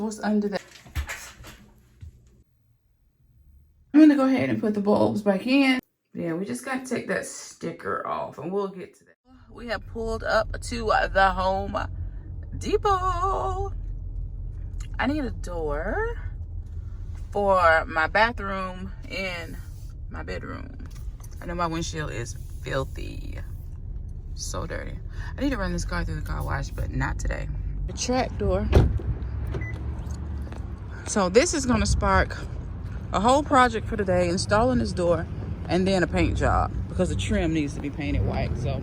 what's under that. I'm gonna go ahead and put the bulbs back in. Yeah, we just gotta take that sticker off and we'll get to that. We have pulled up to the Home Depot. I need a door for my bathroom and my bedroom. I know my windshield is filthy. So dirty. I need to run this car through the car wash, but not today. The track door. So this is gonna spark a whole project for today, installing this door and then a paint job because the trim needs to be painted white. So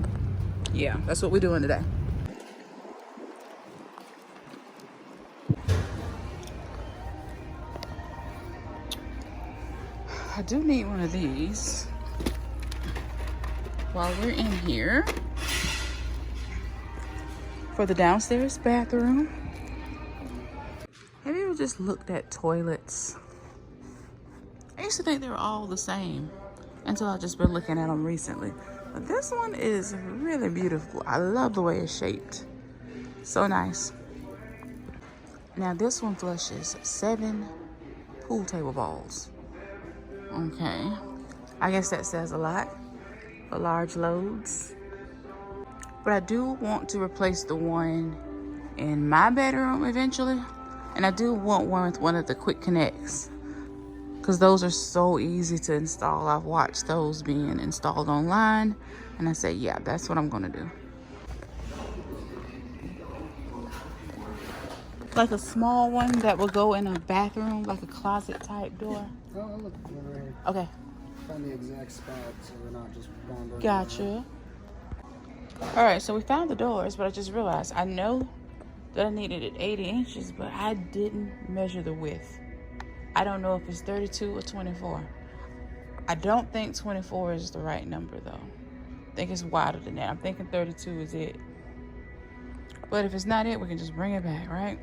yeah, that's what we're doing today. I do need one of these while we're in here for the downstairs bathroom. Have you ever just looked at toilets? I used to think they were all the same until I've just been looking at them recently. But this one is really beautiful. I love the way it's shaped. So nice. Now this one flushes 7 pool table balls. Okay. I guess that says a lot for large loads. But I do want to replace the one in my bedroom eventually. And I do want one with one of the quick connects, because those are so easy to install. I've watched those being installed online and I say, yeah, that's what I'm gonna do. Like a small one that will go in a bathroom, like a closet type door. Oh, I'll look for one right here. Okay. Find the exact spot so we're not just wandering. Gotcha. All right, so we found the doors, but I just realized I know that I needed it 80 inches, but I didn't measure the width. I don't know if it's 32 or 24. I don't think 24 is the right number though. I think it's wider than that. I'm thinking 32 is it. But if it's not it, we can just bring it back, right?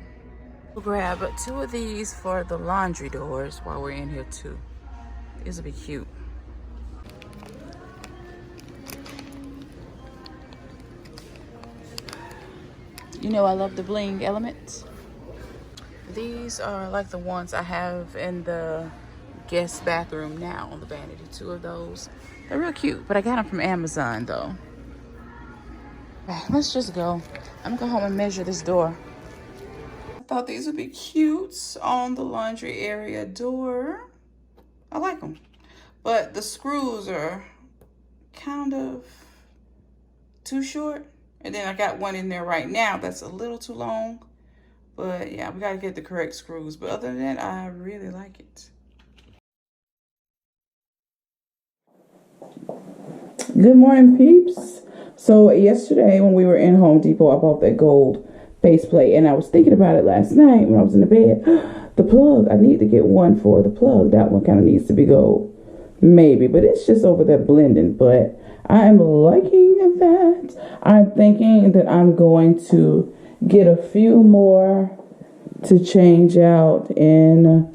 We'll grab 2 of these for the laundry doors while we're in here too. These will be cute. You know I love the bling element. These are like the ones I have in the guest bathroom now on the vanity. 2 of those. They're real cute, but I got them from Amazon though. Right, let's just go. I'm gonna go home and measure this door. I thought these would be cute on the laundry area door. I like them, but the screws are kind of too short. And then I got one in there right now that's a little too long. But yeah, we gotta get the correct screws. But other than that, I really like it. Good morning, peeps. So yesterday when we were in Home Depot, I bought that gold faceplate. And I was thinking about it last night when I was in the bed. The plug, I need to get one for the plug. That one kind of needs to be gold. Maybe, but it's just over there blending. But I am liking that. I'm thinking that I'm going to get a few more to change out in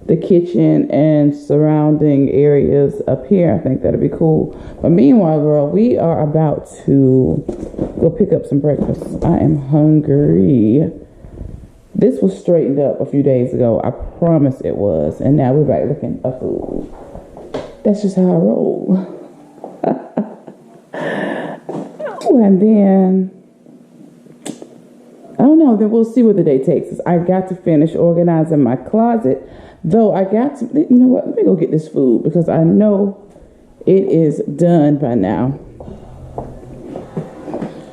the kitchen and surrounding areas up here. I think that'd be cool. But meanwhile, girl, we are about to go pick up some breakfast. I am hungry. This was straightened up a few days ago. I promise it was. And now we're back looking at food. That's just how I roll. And then, I don't know, then we'll see where the day takes us. I got to finish organizing my closet, though I got to, you know what, let me go get this food because I know it is done by now.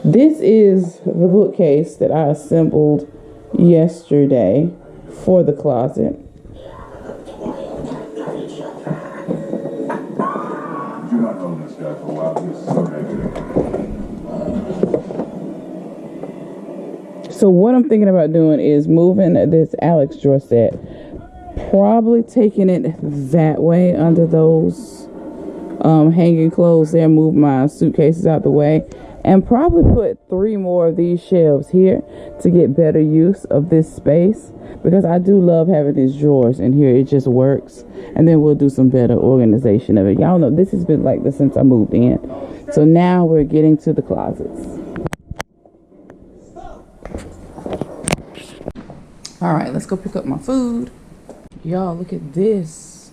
This is the bookcase that I assembled yesterday for the closet. You've not known this guy for a while. He's so negative. So what I'm thinking about doing is moving this Alex drawer set, probably taking it that way under those hanging clothes there, move my suitcases out the way, and probably put 3 more of these shelves here to get better use of this space, because I do love having these drawers in here. It just works. And then we'll do some better organization of it. Y'all know this has been like this since I moved in. So now we're getting to the closets. All right, let's go pick up my food. Y'all, look at this.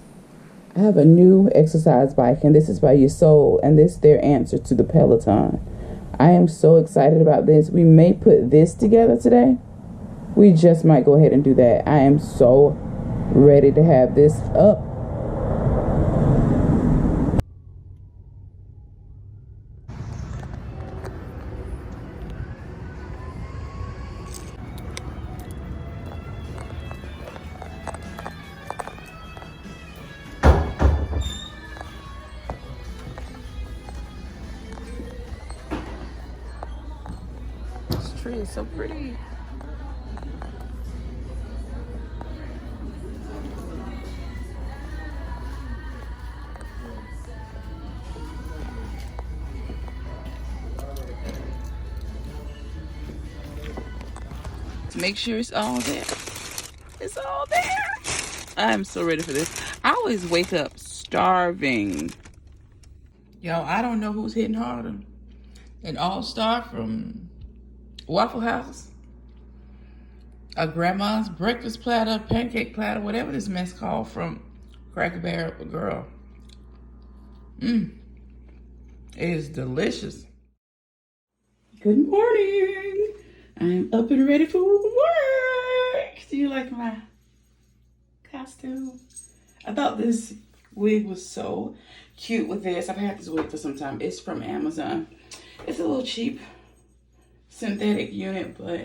I have a new exercise bike, and this is by Your Soul, and this is their answer to the Peloton. I am so excited about this. We may put this together today. We just might go ahead and do that. I am so ready to have this up. This tree is so pretty. To make sure it's all there. It's all there. I'm so ready for this. I always wake up starving. Y'all, I don't know who's hitting harder. An all-star from Waffle House, a grandma's breakfast platter, pancake platter, whatever this mess called from Cracker Barrel. Girl, it is delicious. Good morning. I'm up and ready for work. Do you like my costume? I thought this wig was so cute with this. I've had this wig for some time. It's from Amazon. It's a little cheap synthetic unit, but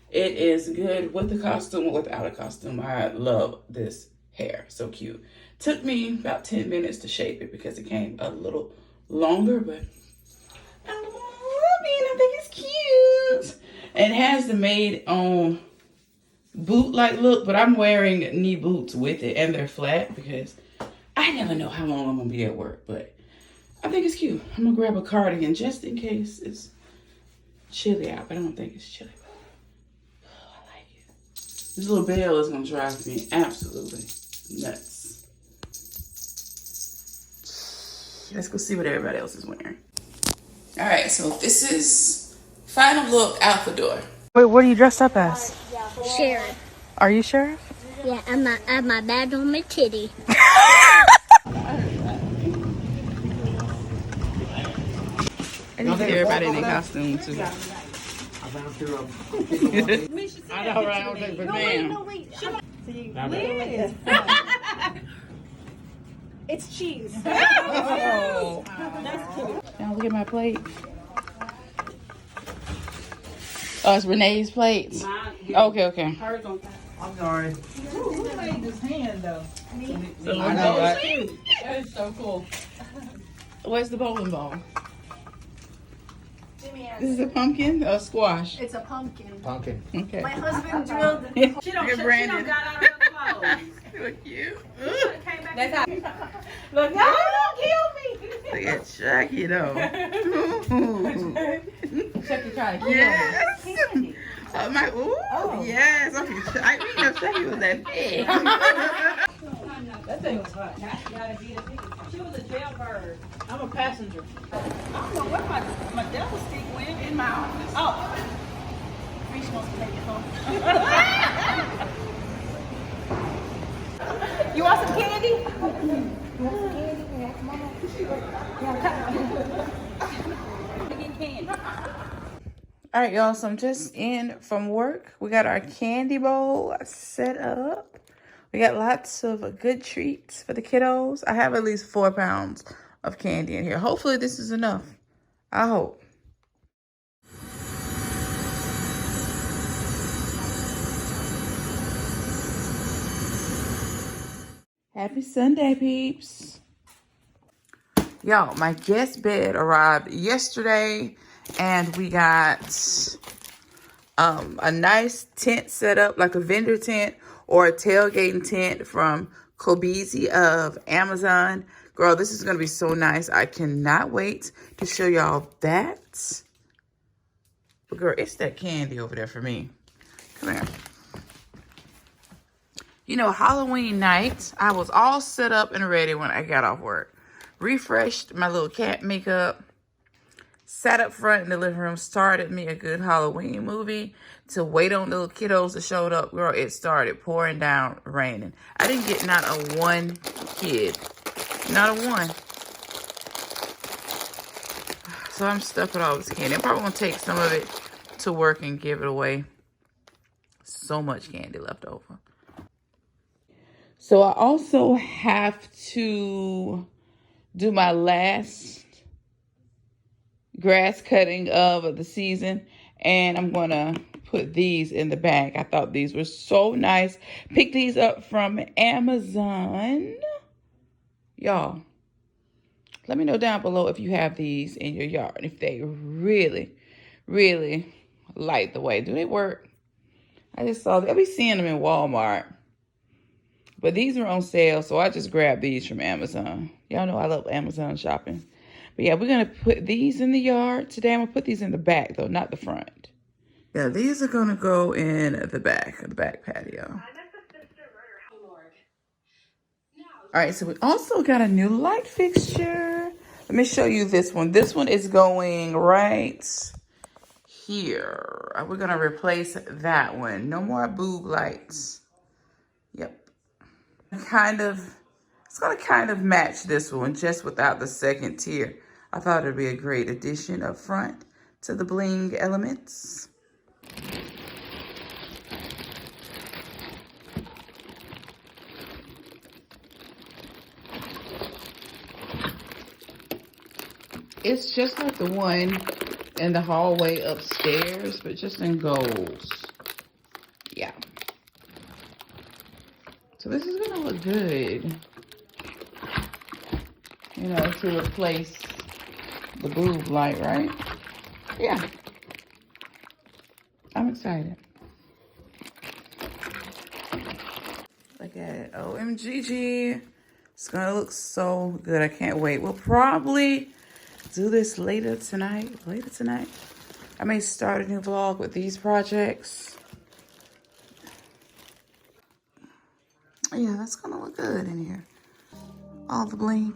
it is good with the costume or without a costume. I love this hair. So cute. Took me about 10 minutes to shape it because it came a little longer, but I love it. I think it's cute. It has the made on boot-like look, but I'm wearing knee boots with it, and they're flat because I never know how long I'm gonna be at work, but I think it's cute. I'm gonna grab a cardigan just in case it's chilly out, but I don't think it's chilly. Oh, I like it. This little bell is gonna drive me absolutely nuts. Let's go see what everybody else is wearing. All right, so this is final look out the door. Wait, what are you dressed up as? Sheriff. Are you sheriff? Yeah, I have my badge on my titty. I need to get everybody in their costume too. I know, right? I don't think, but man. It's cheese. Oh, That's cute. now look at my plate. Oh, it's Renee's plates. Okay, okay. I'm sorry. Who made this hand though? Me. So I know that. That is so cool. Where's the bowling ball? Jimmy has This is a pumpkin or squash? It's a pumpkin. Pumpkin. Okay. My husband drilled the She don't got out of her clothes. Look cute. That's how. Look, no, don't kill me. Look at Chucky though. Chucky trying to kill Yes. me. Oh my! Ooh, yes. Okay. I didn't know Chucky was that big. That thing was hot. She was a jailbird. I'm a passenger. I don't know where my devil stick went in my office. Oh. Reese wants to take it home. You want some candy? You want some candy? Yeah, come on. Get candy. All right, y'all. So I'm just in from work. We got our candy bowl set up. We got lots of good treats for the kiddos. I have at least 4 pounds of candy in here. Hopefully this is enough. I hope. Happy Sunday, peeps. Y'all, my guest bed arrived yesterday, and we got a nice tent set up, like a vendor tent or a tailgating tent from Kobeezy of Amazon. Girl, this is going to be so nice. I cannot wait to show y'all that. But girl, it's that candy over there for me. Come here. You know, Halloween night, I was all set up and ready when I got off work. Refreshed my little cat makeup. sat up front in the living room, started me a good Halloween movie to wait on the little kiddos that showed up. Girl, it started pouring down, raining. I didn't get not a one kid. Not a one. So I'm stuck with all this candy. I'm probably going to take some of it to work and give it away. So much candy left over. So I also have to do my last grass cutting of the season. And I'm going to put these in the bag. I thought these were so nice. Picked these up from Amazon. Y'all, let me know down below if you have these in your yard. If they really, really light the way. Do they work? I just saw them. I'll be seeing them in Walmart. But these are on sale, so I just grabbed these from Amazon. Y'all know I love Amazon shopping. But yeah, we're going to put these in the yard today. I'm going to put these in the back, though, not the front. Yeah, these are going to go in the back patio. All right, so we also got a new light fixture. Let me show you this one. This one is going right here. We're going to replace that one. No more boob lights. Yep. It's going to kind of match this one, just without the second tier. I thought it'd be a great addition up front to the bling elements. It's just like the one in the hallway upstairs, but just in golds. Yeah. So this is gonna look good. You know, to replace the boob light, right? Yeah. I'm excited. Look at it. OMGG. It's gonna look so good. I can't wait. We'll probably do this later tonight. I may start a new vlog with these projects. Yeah, that's gonna look good in here. All the bling.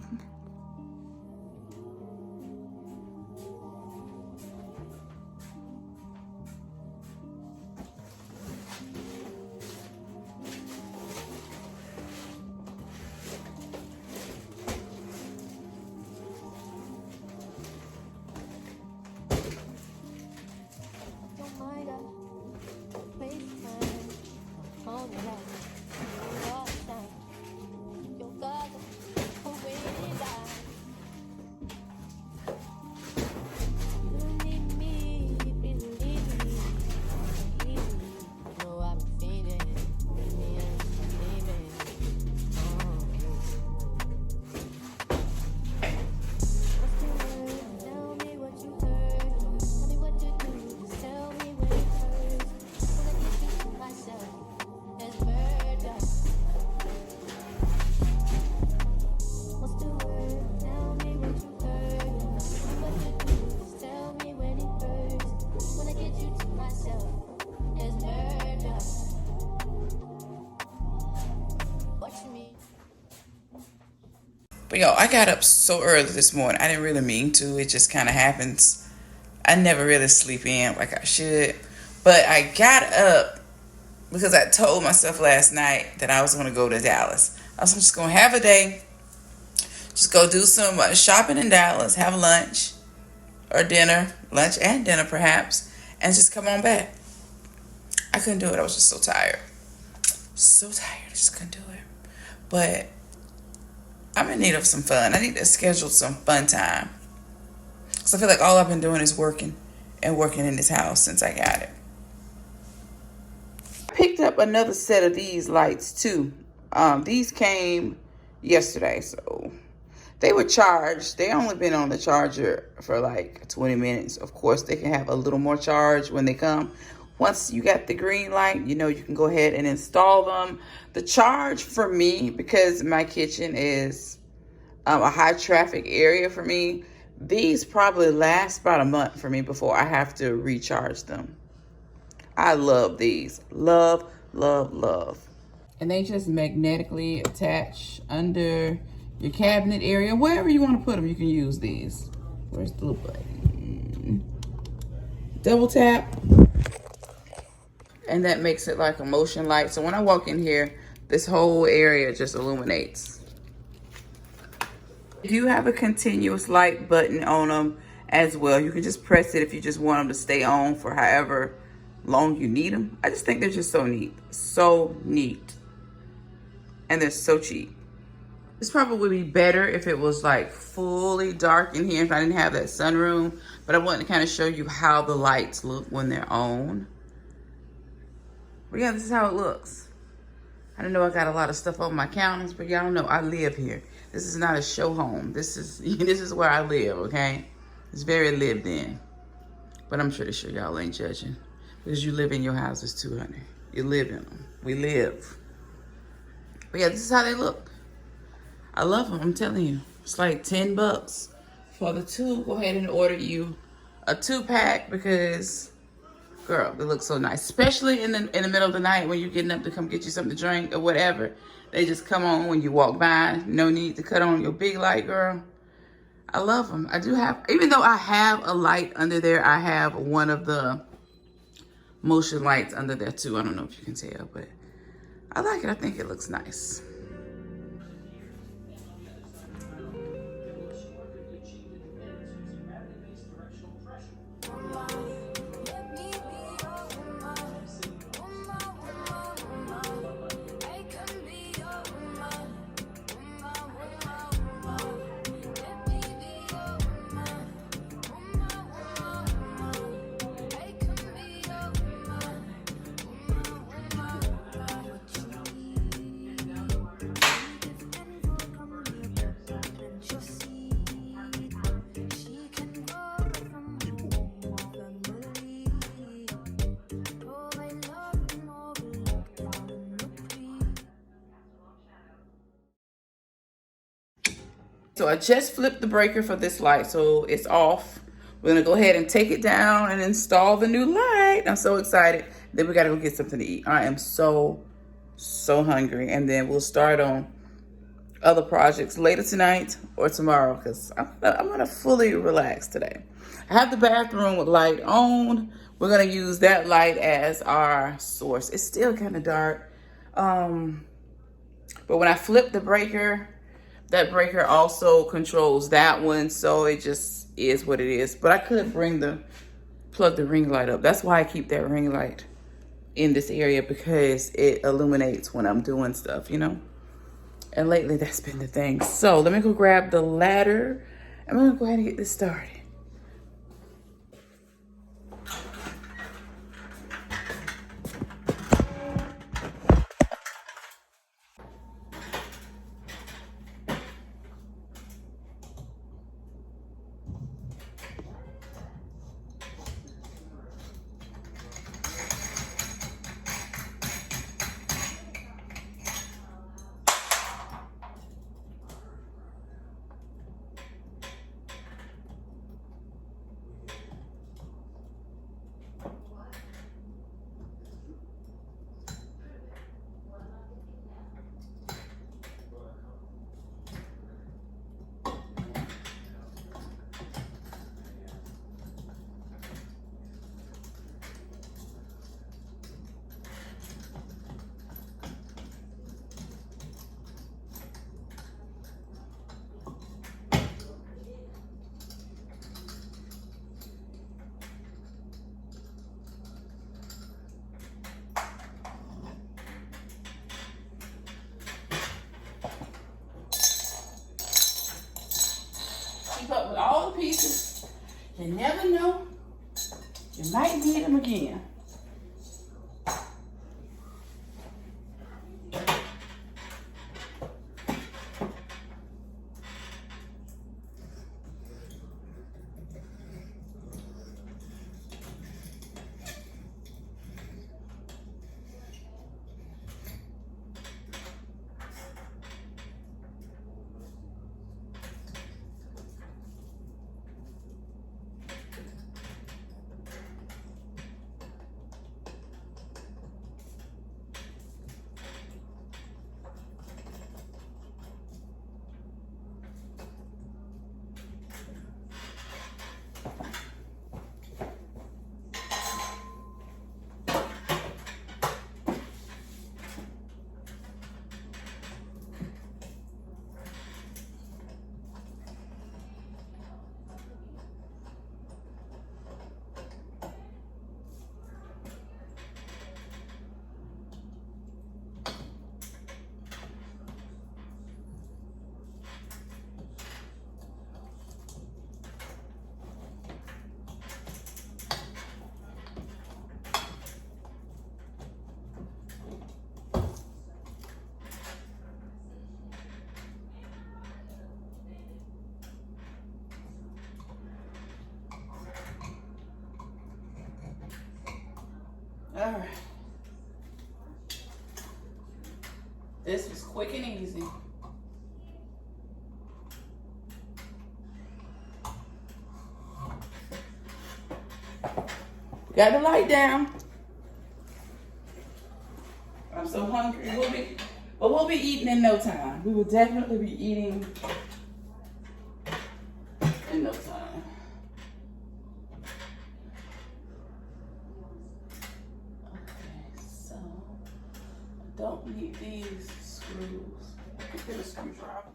But yo, I got up so early this morning. I didn't really mean to. It just kind of happens. I never really sleep in like I should. But I got up because I told myself last night that I was going to go to Dallas. I was just going to have a day. Just go do some shopping in Dallas. Have lunch or dinner. Lunch and dinner perhaps. And just come on back. I couldn't do it. I was just so tired. So tired. I just couldn't do it. But I'm in need of some fun. I need to schedule some fun time. Because I feel like all I've been doing is working and working in this house since I got it. I picked up another set of these lights too. These came yesterday, so they were charged. They only been on the charger for like 20 minutes. Of course, they can have a little more charge when they come. Once you got the green light, you know you can go ahead and install them. The charge for me, because my kitchen is a high traffic area for me, these probably last about a month for me before I have to recharge them. I love these. Love, love, love. And they just magnetically attach under your cabinet area. Wherever you want to put them, you can use these. Where's the little button? double tap, and that makes it like a motion light. So when I walk in here, this whole area just illuminates. If you have a continuous light button on them as well, you can just press it if you just want them to stay on for however long you need them. I just think they're just so neat. So neat. And they're so cheap. This probably would be better if it was like fully dark in here, if I didn't have that sunroom. But I wanted to kind of show you how the lights look when they're on. But yeah, this is how it looks. I don't know, I got a lot of stuff on my counters, but y'all know I live here. This is not a show home. This is where I live, okay? It's very lived in. But I'm sure y'all ain't judging. Because you live in your houses too, honey. You live in them. We live. But yeah, this is how they look. I love them, I'm telling you. It's like 10 bucks for the two. Go ahead and order you a 2-pack because, girl, they look so nice. Especially in the middle of the night when you're getting up to come get you something to drink or whatever. They just come on when you walk by. No need to cut on your big light, girl. I love them. I do have, even though I have a light under there, I have one of the motion lights under there too. I don't know if you can tell, but I like it. I think it looks nice. So I just flipped the breaker for this light, so it's off. We're gonna go ahead and take it down and install the new light. I'm so excited. Then we gotta go get something to eat. I am so hungry. And then we'll start on other projects later tonight or tomorrow because I'm gonna fully relax today. I have the bathroom with light on. We're gonna use that light as our source. It's still kind of dark. But when I flip the breaker, that breaker also controls that one, so it just is what it is. But I could plug the ring light up. That's why I keep that ring light in this area, because it illuminates when I'm doing stuff, you know? And lately that's been the thing. So let me go grab the ladder. I'm gonna go ahead and get this started. Keep up with all the pieces. You never know. You might need them again. All right. This was quick and easy. Got the light down. I'm so hungry. We'll be eating in no time. We will definitely be eating in no time. Okay, so I don't need these screws. I could get a screwdriver.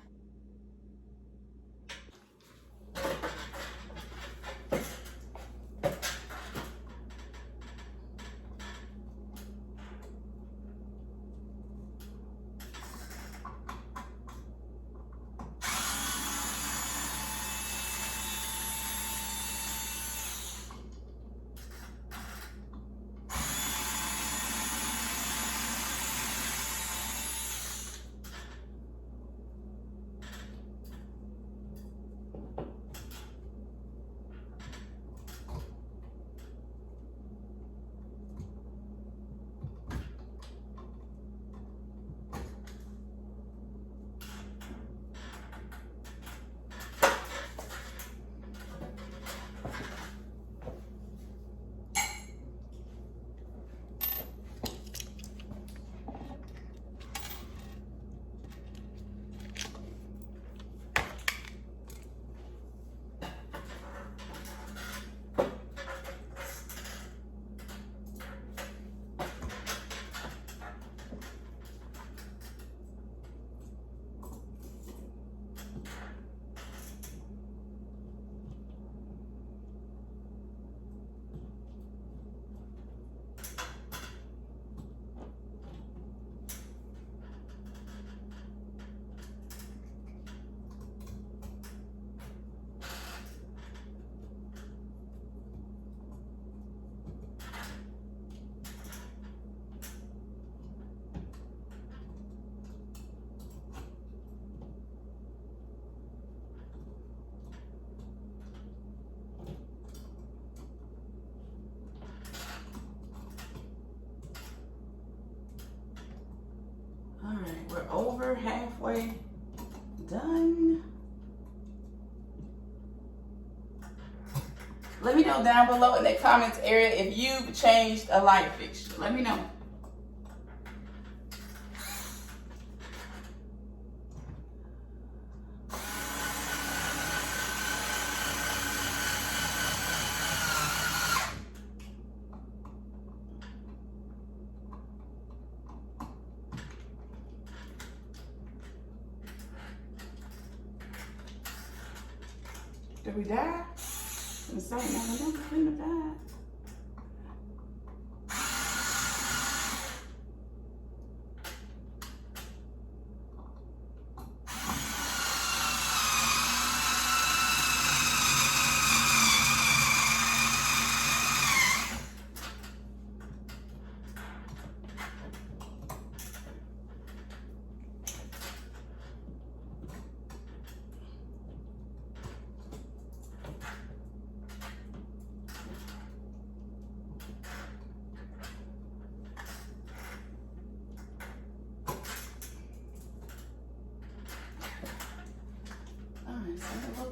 All right, we're over halfway done. Let me know down below in the comments area if you've changed a light fixture. Let me know. Did we die? I'm sorry, now we don't clean up that.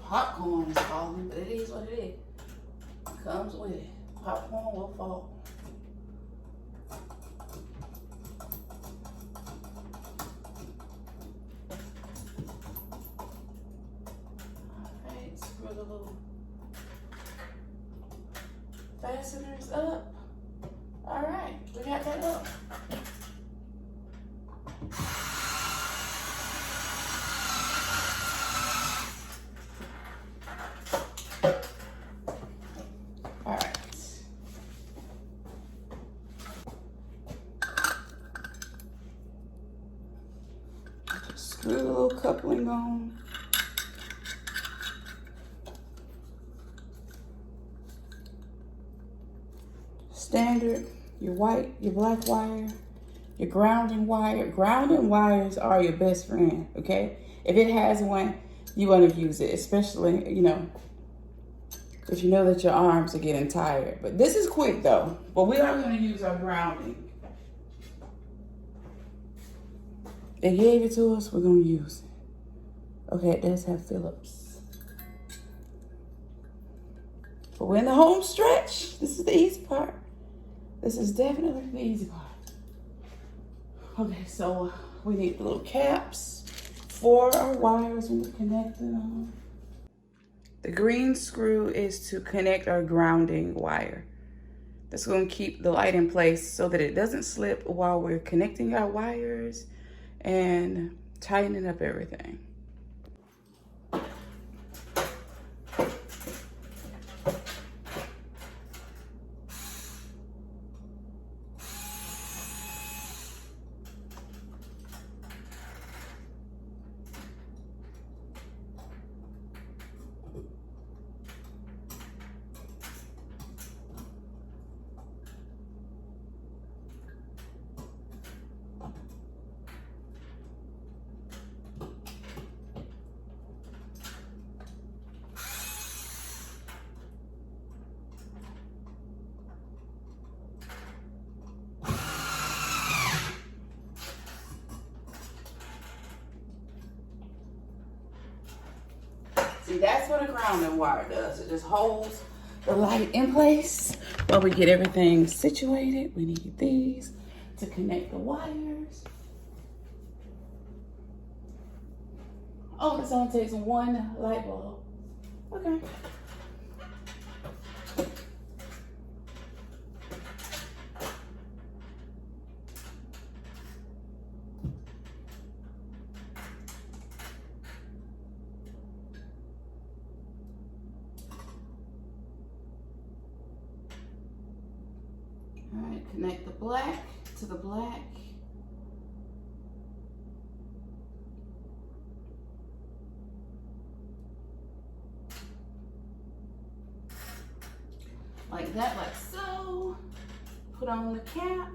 Popcorn is falling, but it is what it is. It comes with it. Popcorn will fall. Alright, screw the little fasteners up. Alright, we got that up. Screw the little coupling on. Standard, your white, your black wire, your grounding wire. Grounding wires are your best friend, okay? If it has one, you want to use it, especially, you know, Because you know that your arms are getting tired. But this is quick though. But we are going to use our grounding. They gave it to us, we're going to use it. Okay, it does have Phillips. But we're in the home stretch. This is the easy part. This is definitely the easy part. Okay, so we need the little caps for our wires when we connect them. The green screw is to connect our grounding wire. That's going to keep the light in place so that it doesn't slip while we're connecting our wires and tightening up everything. See, that's what a grounding wire does. It just holds the light in place while we get everything situated. We need these to connect the wires. Oh, this only takes one light bulb. Okay. All right, connect the black to the black. Like that, like so. Put on the cap.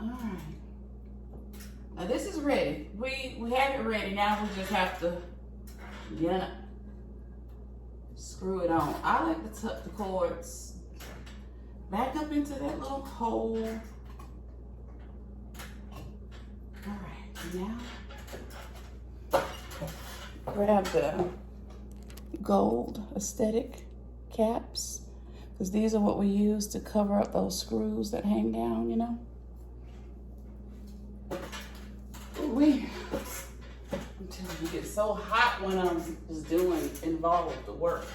All right. Now this is ready. We have it ready. Now we just have to screw it on. I like to tuck the cords back up into that little hole. All right, now grab the gold aesthetic caps, because these are what we use to cover up those screws that hang down, you know. I'm telling you, it gets so hot when I'm just doing involved work.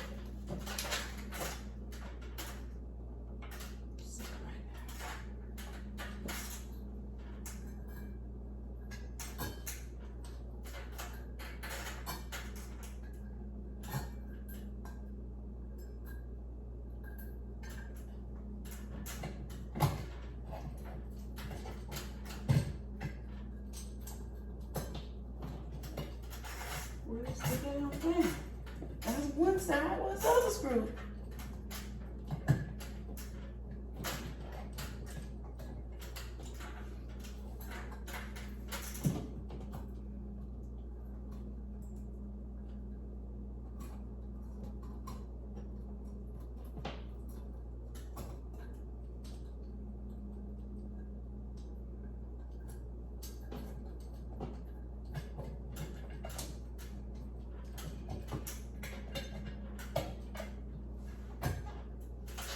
Where's the damn thing? That's one side. What's the other screw?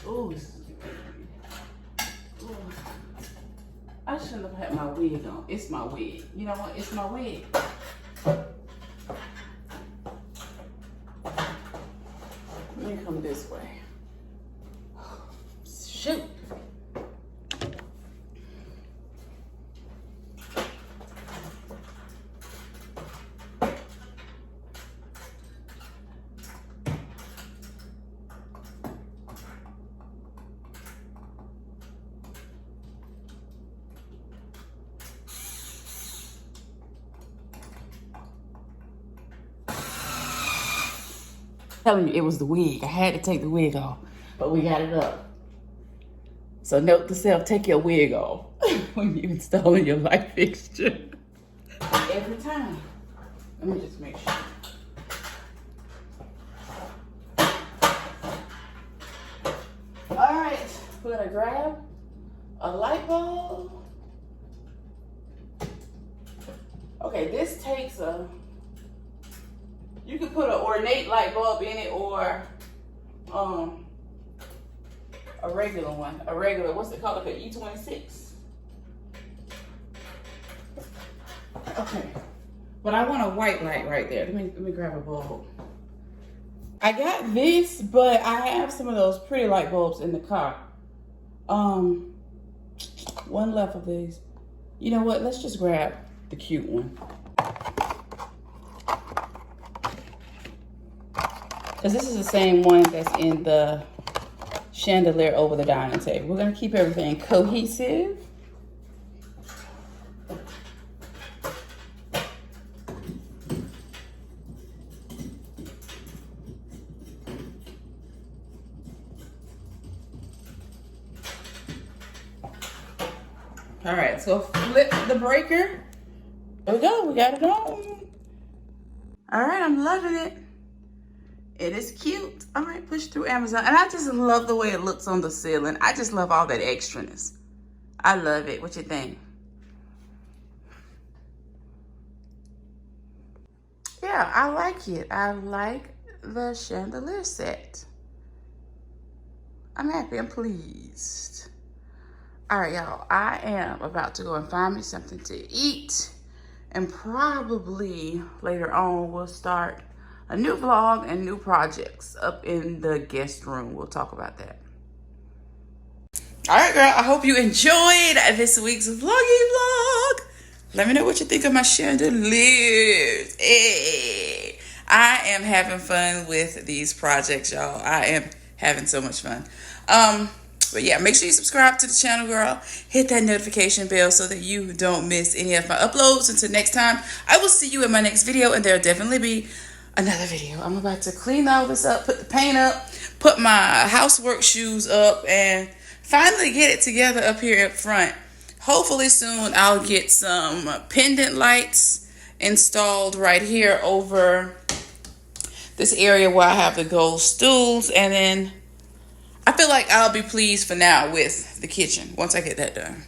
Oh, I shouldn't have had my wig on. It's my wig. You know what? It's my wig. Let me come this way. Shoot. telling you, it was the wig. I had to take the wig off, but we got it up. So note to self, take your wig off when you're installing your light fixture. Every time. Let me just make sure. All right, we're gonna grab a light bulb. Okay, this takes you can put an ornate light bulb in it or a regular one. A regular, what's it called? Like an E26. Okay. But I want a white light right there. Let me grab a bulb. I got this, but I have some of those pretty light bulbs in the car. One left of these. You know what? Let's just grab the cute one. Because this is the same one that's in the chandelier over the dining table. We're going to keep everything cohesive. All right, so flip the breaker. There we go, we got it on. All right, I'm loving it. It is cute. All right, push through Amazon. And I just love the way it looks on the ceiling. I just love all that extraness. I love it. What you think? Yeah, I like it. I like the chandelier set. I'm happy, I'm pleased. All right, y'all, I am about to go and find me something to eat. And probably later on, we'll start a new vlog and new projects up in the guest room. We'll talk about that. All right, girl, I hope you enjoyed this week's vloggy vlog. Let me know what you think of my chandeliers. Hey, I am having fun with these projects, y'all. I am having so much fun. But yeah, make sure you subscribe to the channel, girl. Hit that notification bell so that you don't miss any of my uploads. Until next time, I will see you in my next video, and there'll definitely be another video. I'm about to clean all this up, put the paint up, put my housework shoes up, and finally get it together up here up front. Hopefully soon I'll get some pendant lights installed right here over this area where I have the gold stools, and then I feel like I'll be pleased for now with the kitchen once I get that done.